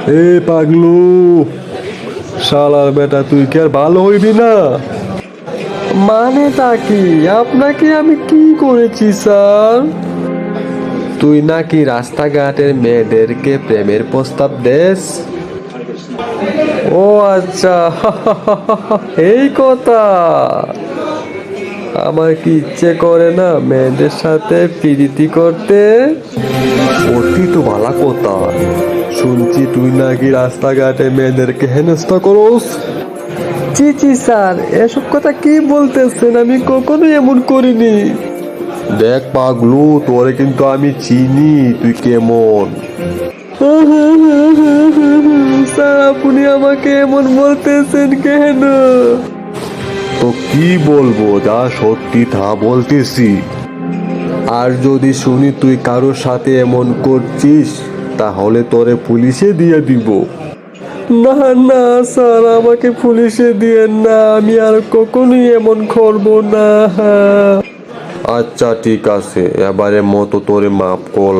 এ পাগলু, শালার বেটা, তুই কি আর ভালো হইবি না? মানেটা কি? আপনাকে আমি কি করেছি স্যার? তুই নাকি রাস্তাঘাটের মেয়েদেরকে প্রেমের প্রস্তাব দেস? ও আচ্ছা, এই কথা। আমার কি ইচ্ছে করে না মেয়েদের সাথে প্রীতি করতে? অতি তো ভালো কথা। শুনছি তুই নাকি রাস্তাঘাটে মেয়েদেরকে হেনস্থা করস। জি জি স্যার, এসব কথা কি বলতেছেন? আমি কখনোই এমন করিনি। দেখ পাগলু, তোরে কিন্তু আমি চিনি, তুই কেমন। স্যার, আপনি আমাকে এমন বলতেছেন কেন? তো কি বলবো, যা সত্যি তা বলতেছি। আর যদি শুনি তুই কারোর সাথে এমন করছিস, তাহলে তোরে পুলিশে দিয়ে দিব। না না স্যার, আমাকে পুলিশে দিয়েন না, আমি আর কখনোই এমন করব না। আচ্ছা ঠিক আছে, এবারে মতো তোরে মাফ কর।